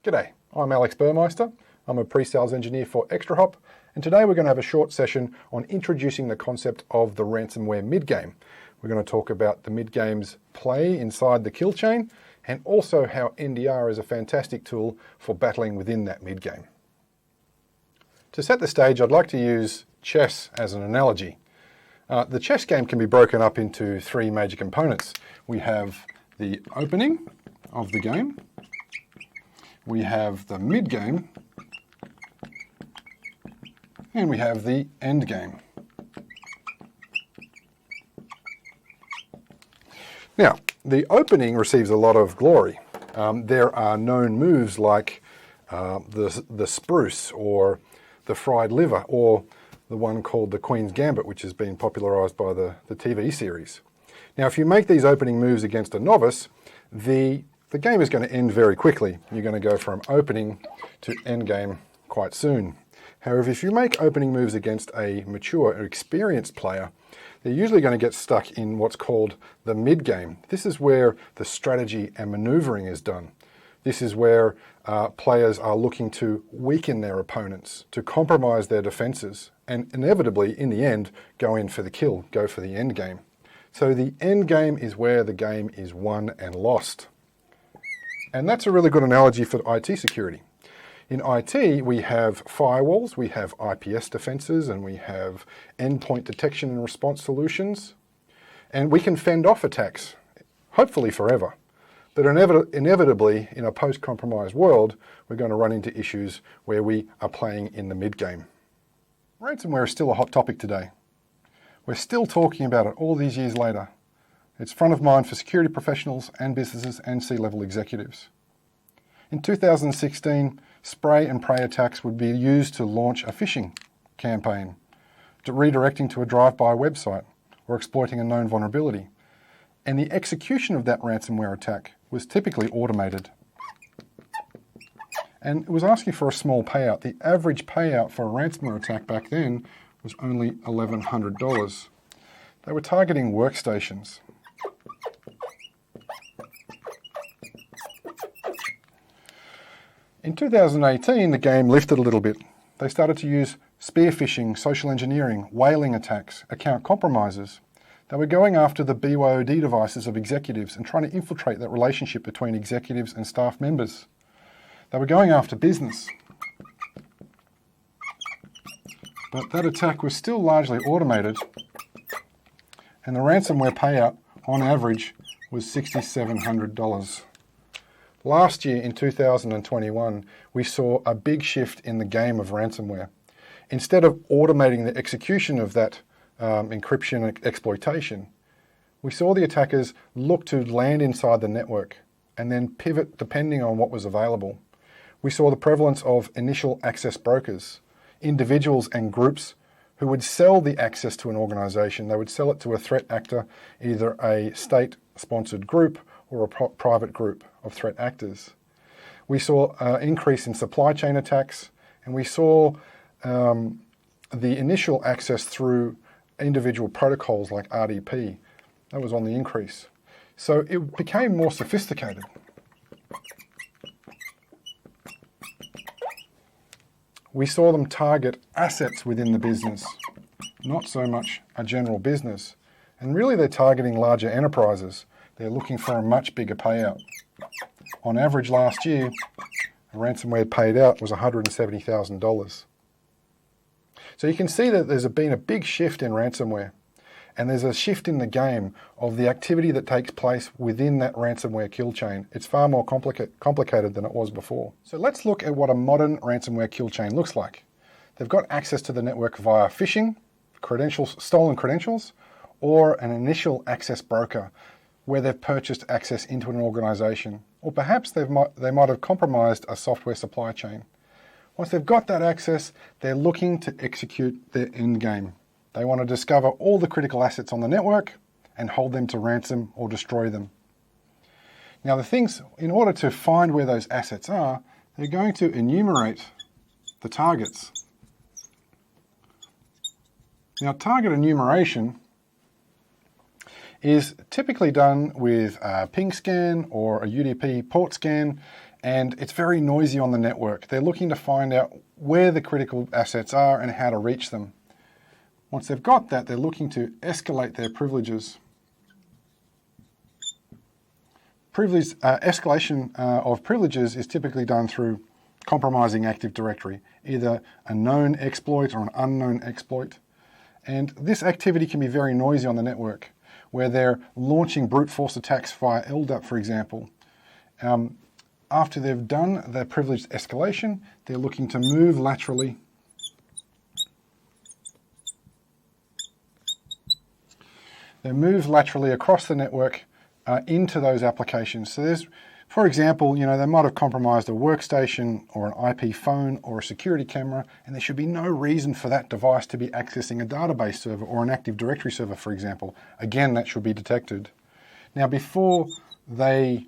G'day, I'm Alex Burmeister. I'm a pre-sales engineer for ExtraHop, and today we're going to have a short session on introducing the concept of the ransomware mid-game. We're going to talk about the mid-game's play inside the kill chain, and also how NDR is a fantastic tool for battling within that mid-game. To set the stage, I'd like to use chess as an analogy. The chess game can be broken up into three major components. We have the opening of the game, we have the mid-game, and we have the end game. Now, the opening receives a lot of glory. There are known moves like the spruce, or the fried liver, or the one called the Queen's Gambit, which has been popularised by the TV series. Now, if you make these opening moves against a novice, the game is going to end very quickly. You're going to go from opening to end game quite soon. However, if you make opening moves against a mature or experienced player, they're usually going to get stuck in what's called the mid-game. This is where the strategy and manoeuvring is done. This is where players are looking to weaken their opponents, to compromise their defences, and inevitably, in the end, go in for the kill, go for the end game. So the end game is where the game is won and lost. And that's a really good analogy for IT security. In IT, we have firewalls, we have IPS defenses, and we have endpoint detection and response solutions. And we can fend off attacks, hopefully forever. But inevitably, in a post-compromised world, we're going to run into issues where we are playing in the mid-game. Ransomware is still a hot topic today. We're still talking about it all these years later. It's front of mind for security professionals and businesses and C-level executives. In 2016, spray and pray attacks would be used to launch a phishing campaign, redirecting to a drive-by website or exploiting a known vulnerability. And the execution of that ransomware attack was typically automated. And it was asking for a small payout. The average payout for a ransomware attack back then was only $1,100. They were targeting workstations. In 2018, the game lifted a little bit. They started to use spear phishing, social engineering, whaling attacks, account compromises. They were going after the BYOD devices of executives and trying to infiltrate that relationship between executives and staff members. They were going after business. But that attack was still largely automated, and the ransomware payout, on average, was $6,700. Last year, in 2021, we saw a big shift in the game of ransomware. Instead of automating the execution of that encryption and exploitation, we saw the attackers look to land inside the network and then pivot depending on what was available. We saw the prevalence of initial access brokers, individuals and groups who would sell the access to an organization. They would sell it to a threat actor, either a state-sponsored group or a private group of threat actors. We saw an increase in supply chain attacks, and we saw the initial access through individual protocols like RDP. That was on the increase. So it became more sophisticated. We saw them target assets within the business, not so much a general business. And really they're targeting larger enterprises. They're looking for a much bigger payout. On average last year, a ransomware paid out was $170,000. So you can see that there's been a big shift in ransomware, and there's a shift in the game of the activity that takes place within that ransomware kill chain. It's far more complicated than it was before. So let's look at what a modern ransomware kill chain looks like. They've got access to the network via phishing, stolen credentials, or an initial access broker where they've purchased access into an organization, or perhaps they might have compromised a software supply chain. Once they've got that access, they're looking to execute their end game. They want to discover all the critical assets on the network and hold them to ransom or destroy them. Now the things, in order to find where those assets are, they're going to enumerate the targets. Now target enumeration is typically done with a ping scan or a UDP port scan, and it's very noisy on the network. They're looking to find out where the critical assets are and how to reach them. Once they've got that, they're looking to escalate their privileges. Escalation of privileges is typically done through compromising Active Directory, either a known exploit or an unknown exploit. And this activity can be very noisy on the network, where they're launching brute force attacks via LDAP, for example. After they've done their privileged escalation, they're looking to move laterally across the network into those applications. So there's, for example, they might have compromised a workstation or an IP phone or a security camera, and there should be no reason for that device to be accessing a database server or an Active Directory server, for example. Again, that should be detected. Now, before they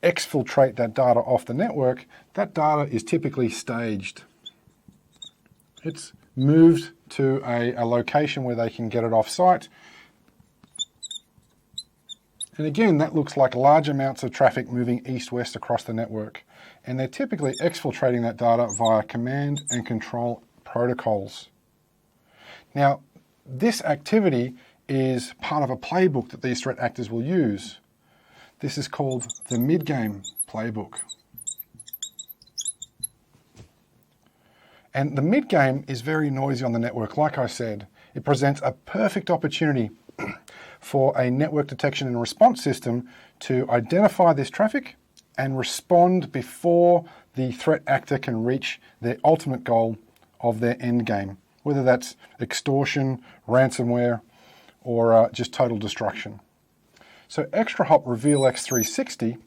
exfiltrate that data off the network, that data is typically staged. It's moved to a location where they can get it off-site. And again, that looks like large amounts of traffic moving east-west across the network. And they're typically exfiltrating that data via command and control protocols. Now, this activity is part of a playbook that these threat actors will use. This is called the Midgame playbook. And the Midgame is very noisy on the network, like I said. It presents a perfect opportunity for a network detection and response system to identify this traffic and respond before the threat actor can reach their ultimate goal of their end game, whether that's extortion, ransomware, or just total destruction. So ExtraHop Reveal X360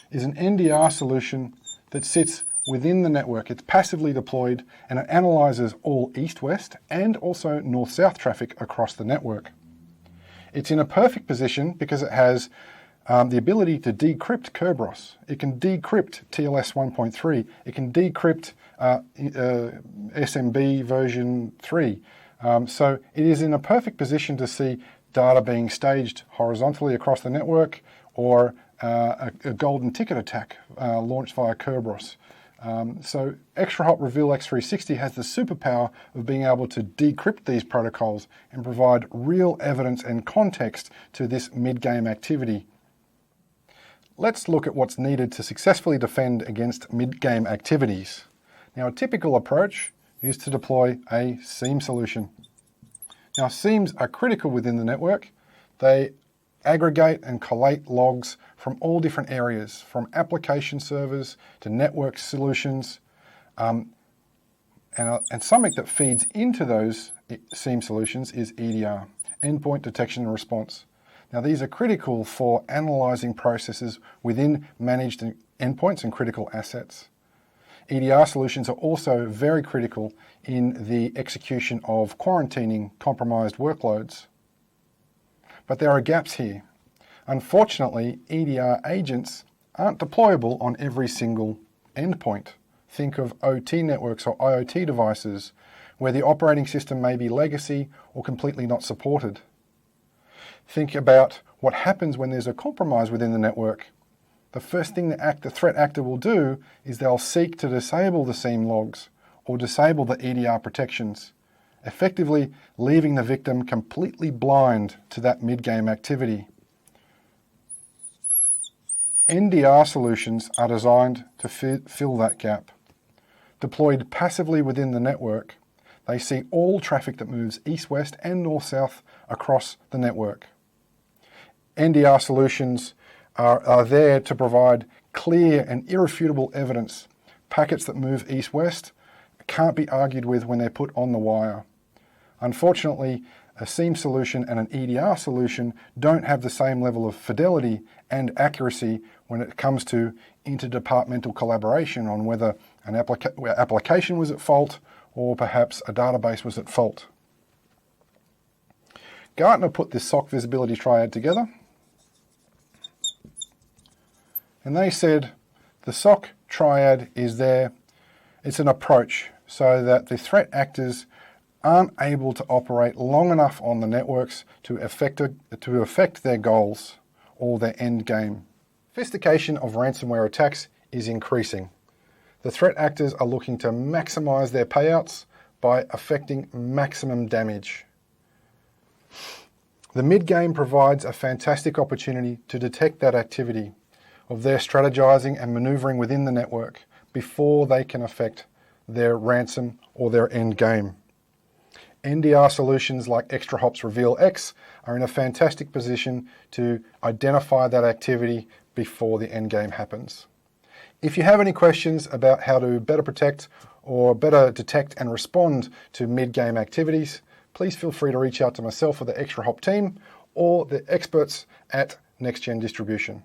is an NDR solution that sits within the network. It's passively deployed and it analyzes all east-west and also north-south traffic across the network. It's in a perfect position because it has the ability to decrypt Kerberos. It can decrypt TLS 1.3. It can decrypt SMB version 3. So it is in a perfect position to see data being staged horizontally across the network, or a golden ticket attack launched via Kerberos. So ExtraHop Reveal X360 has the superpower of being able to decrypt these protocols and provide real evidence and context to this mid-game activity. Let's look at what's needed to successfully defend against mid-game activities. Now, a typical approach is to deploy a SIEM solution. Now, SIEMs are critical within the network. They aggregate and collate logs from all different areas, from application servers to network solutions, and something that feeds into those SIEM solutions is EDR, Endpoint Detection and Response. Now, these are critical for analyzing processes within managed endpoints and critical assets. EDR solutions are also very critical in the execution of quarantining compromised workloads. But there are gaps here. Unfortunately, EDR agents aren't deployable on every single endpoint. Think of OT networks or IoT devices where the operating system may be legacy or completely not supported. Think about what happens when there's a compromise within the network. The first thing the threat actor will do is they'll seek to disable the SIEM logs or disable the EDR protections, effectively leaving the victim completely blind to that mid-game activity. NDR solutions are designed to fill that gap. Deployed passively within the network, they see all traffic that moves east-west and north-south across the network. NDR solutions are there to provide clear and irrefutable evidence. Packets that move east-west can't be argued with when they're put on the wire. Unfortunately, a SIEM solution and an EDR solution don't have the same level of fidelity and accuracy when it comes to interdepartmental collaboration on whether an application was at fault or perhaps a database was at fault. Gartner put this SOC visibility triad together, and they said the SOC triad is there. It's an approach so that the threat actors aren't able to operate long enough on the networks to affect their goals or their end game. Sophistication of ransomware attacks is increasing. The threat actors are looking to maximize their payouts by effecting maximum damage. The mid-game provides a fantastic opportunity to detect that activity of their strategizing and maneuvering within the network before they can affect their ransom or their end game. NDR solutions like ExtraHop's Reveal X are in a fantastic position to identify that activity before the end game happens. If you have any questions about how to better protect or better detect and respond to mid-game activities, please feel free to reach out to myself or the ExtraHop team or the experts at NEXTGEN Distribution.